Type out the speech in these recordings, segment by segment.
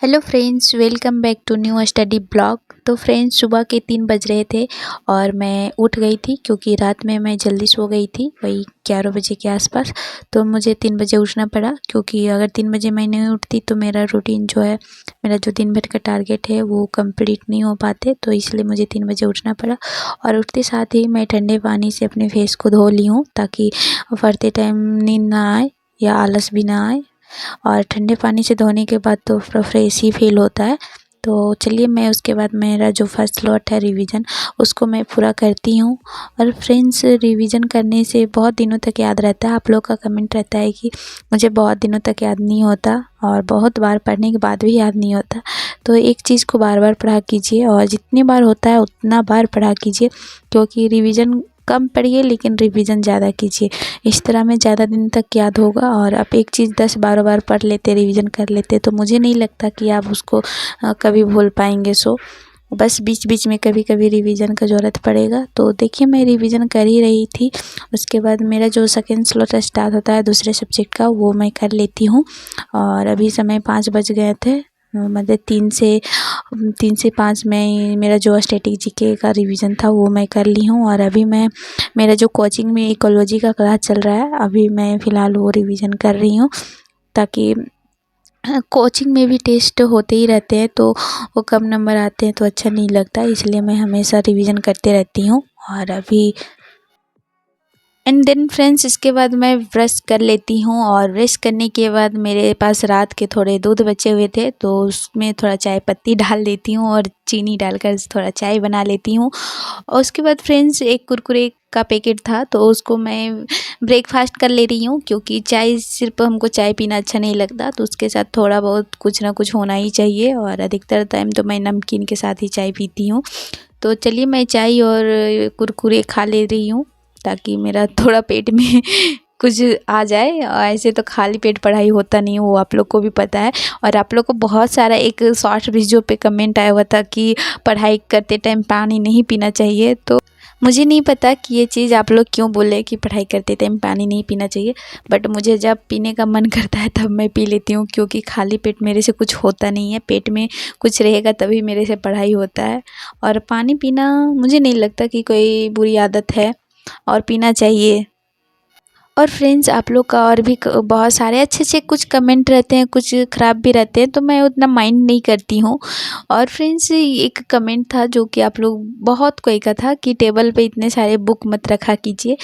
Hello friends, welcome back to new study blog. तो friends, सुबह के 3 बज रहे थे और मैं उठ गई थी क्योंकि रात में मैं जल्दी सो गई थी, वही 11 बजे के आसपास। तो मुझे 3 बजे उठना पड़ा क्योंकि अगर 3 बजे मैं नहीं उठती तो मेरा रूटीन जो है, मेरा जो दिन भर का टारगेट है वो कंप्लीट नहीं हो पाते। तो इसलिए मुझे 3 बजे उठना पड़ा और उठते साथ ही मैं ठंडे पानी से अपने फेस को धो ली हूँ ताकि पढ़ते टाइम नींद ना आए या आलस भी ना आए। और ठंडे पानी से धोने के बाद तो फ्रेश ही फील होता है। तो चलिए, मैं उसके बाद मेरा जो फर्स्ट स्लॉट है रिवीजन, उसको मैं पूरा करती हूँ। और फ्रेंड्स, रिवीजन करने से बहुत दिनों तक याद रहता है। आप लोग का कमेंट रहता है कि मुझे बहुत दिनों तक याद नहीं होता और बहुत बार पढ़ने के बाद भी याद नहीं होता। तो एक चीज़ को बार बार पढ़ा कीजिए और जितनी बार होता है उतना बार पढ़ा कीजिए, क्योंकि रिवीजन कम पढ़िए लेकिन रिवीजन ज़्यादा कीजिए। इस तरह में ज़्यादा दिन तक याद होगा। और आप एक चीज़ 10-12 बार पढ़ लेते, रिवीजन कर लेते, तो मुझे नहीं लगता कि आप उसको कभी भूल पाएंगे। सो बस बीच बीच में कभी कभी रिवीजन का ज़रूरत पड़ेगा। तो देखिए, मैं रिवीजन कर ही रही थी। उसके बाद मेरा जो सेकेंड स्लॉट स्टार्ट होता है दूसरे सब्जेक्ट का, वो मैं कर लेती हूँ। और अभी समय 5 बज गए थे, मतलब 3 से 5 में मेरा जो स्टैटिक जीके का रिवीजन था वो मैं कर ली हूँ। और अभी मैं, मेरा जो कोचिंग में इकोलॉजी का क्लास चल रहा है, अभी मैं फ़िलहाल वो रिवीजन कर रही हूँ, ताकि कोचिंग में भी टेस्ट होते ही रहते हैं तो वो कम नंबर आते हैं तो अच्छा नहीं लगता, इसलिए मैं हमेशा रिवीजन करते रहती हूँ। और अभी एंड देन फ्रेंड्स, इसके बाद मैं ब्रश कर लेती हूँ और ब्रश करने के बाद मेरे पास रात के थोड़े दूध बचे हुए थे तो उसमें थोड़ा चाय पत्ती डाल देती हूँ और चीनी डालकर थोड़ा चाय बना लेती हूँ। और उसके बाद फ्रेंड्स, एक कुरकुरे का पैकेट था तो उसको मैं ब्रेकफास्ट कर ले रही हूँ, क्योंकि चाय सिर्फ हमको चाय पीना अच्छा नहीं लगता, तो उसके साथ थोड़ा बहुत कुछ ना कुछ होना ही चाहिए। और अधिकतर टाइम तो मैं नमकीन के साथ ही चाय पीती हूँ। तो चलिए, मैं चाय और कुरकुरे खा ले रही हूँ ताकि मेरा थोड़ा पेट में कुछ आ जाए। और ऐसे तो खाली पेट पढ़ाई होता नहीं है, वो आप लोग को भी पता है। और आप लोग को बहुत सारा एक शॉर्ट वीडियो पे कमेंट आया हुआ था कि पढ़ाई करते टाइम पानी नहीं पीना चाहिए। तो मुझे नहीं पता कि ये चीज़ आप लोग क्यों बोले कि पढ़ाई करते टाइम पानी नहीं पीना चाहिए, बट मुझे जब पीने का मन करता है तब मैं पी लेती हूँ, क्योंकि खाली पेट मेरे से कुछ होता नहीं है। पेट में कुछ रहेगा तभी मेरे से पढ़ाई होता है। और पानी पीना मुझे नहीं लगता कि कोई बुरी आदत है और पीना चाहिए। और फ्रेंड्स, आप लोग का और भी बहुत सारे अच्छे अच्छे कुछ कमेंट रहते हैं, कुछ ख़राब भी रहते हैं, तो मैं उतना माइंड नहीं करती हूँ। और फ्रेंड्स, एक कमेंट था जो कि आप लोग बहुत कोई का था कि टेबल पे इतने सारे बुक मत रखा कीजिए।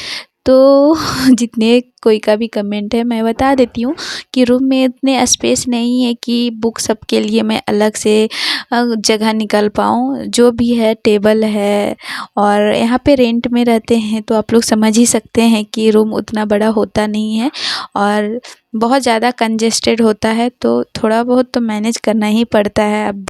तो जितने कोई का भी कमेंट है, मैं बता देती हूँ कि रूम में इतने स्पेस नहीं है कि बुक सब के लिए मैं अलग से जगह निकाल पाऊँ। जो भी है टेबल है, और यहाँ पे रेंट में रहते हैं तो आप लोग समझ ही सकते हैं कि रूम उतना बड़ा होता नहीं है और बहुत ज़्यादा कंजेस्टेड होता है, तो थोड़ा बहुत तो मैनेज करना ही पड़ता है। अब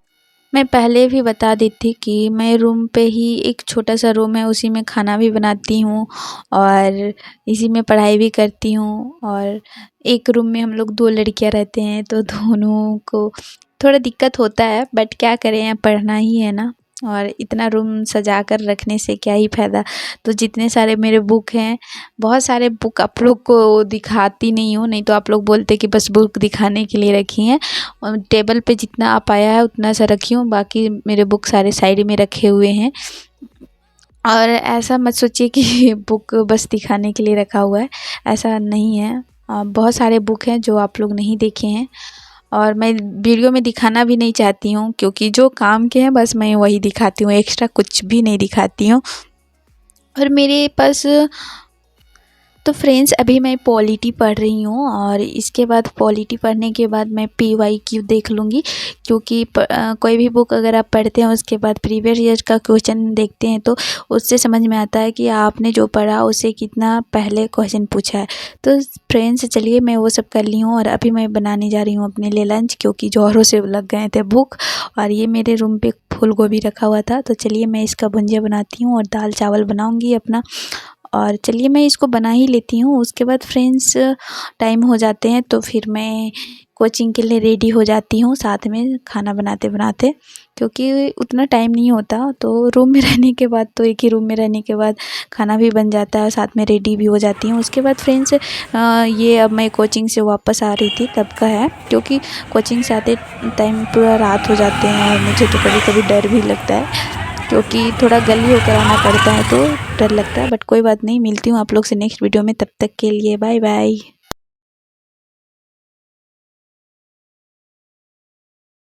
मैं पहले भी बता दी थी कि मैं रूम पे ही, एक छोटा सा रूम है उसी में खाना भी बनाती हूँ और इसी में पढ़ाई भी करती हूँ। और एक रूम में हम लोग 2 लड़कियाँ रहते हैं तो दोनों को थोड़ा दिक्कत होता है, बट क्या करें, यहाँ पढ़ना ही है ना। और इतना रूम सजा कर रखने से क्या ही फ़ायदा। तो जितने सारे मेरे बुक हैं, बहुत सारे बुक आप लोग को दिखाती नहीं हूँ, नहीं तो आप लोग बोलते कि बस बुक दिखाने के लिए रखी हैं। और टेबल पे जितना आ पाया है उतना सा रखी हूँ, बाकी मेरे बुक सारे साइड में रखे हुए हैं। और ऐसा मत सोचिए कि बुक बस दिखाने के लिए रखा हुआ है, ऐसा नहीं है। बहुत सारे बुक हैं जो आप लोग नहीं देखे हैं और मैं वीडियो में दिखाना भी नहीं चाहती हूँ, क्योंकि जो काम के हैं बस मैं वही दिखाती हूँ, एक्स्ट्रा कुछ भी नहीं दिखाती हूँ। और मेरे पास, तो फ्रेंड्स, अभी मैं पॉलिटी पढ़ रही हूँ और इसके बाद पॉलिटी पढ़ने के बाद मैं PYQ देख लूँगी, क्योंकि कोई भी बुक अगर आप पढ़ते हैं उसके बाद प्रीवियस ईयर का क्वेश्चन देखते हैं तो उससे समझ में आता है कि आपने जो पढ़ा उससे कितना पहले क्वेश्चन पूछा है। तो फ्रेंड्स, चलिए, मैं वो सब कर ली हूँ और अभी मैं बनाने जा रही हूँ अपने लिए लंच, क्योंकि जोरों से लग गए थे भूख। और ये मेरे रूम पे फूल गोभी रखा हुआ था, तो चलिए मैं इसका भुंजिया बनाती हूँ और दाल चावल बनाऊँगी अपना। और चलिए मैं इसको बना ही लेती हूँ। उसके बाद फ्रेंड्स, टाइम हो जाते हैं तो फिर मैं कोचिंग के लिए रेडी हो जाती हूँ साथ में खाना बनाते बनाते, क्योंकि उतना टाइम नहीं होता। तो रूम में रहने के बाद तो एक ही रूम में रहने के बाद खाना भी बन जाता है, साथ में रेडी भी हो जाती हूँ। उसके बाद फ्रेंड्स ये अब मैं कोचिंग से वापस आ रही थी तब का है, क्योंकि कोचिंग से आते टाइम पूरा रात हो जाते हैं और मुझे तो कभी कभी डर भी लगता है, क्योंकि थोड़ा गली होकर आना पड़ता है तो डर लगता है। बट कोई बात नहीं, मिलती हूँ आप लोग से नेक्स्ट वीडियो में, तब तक के लिए बाय बाय।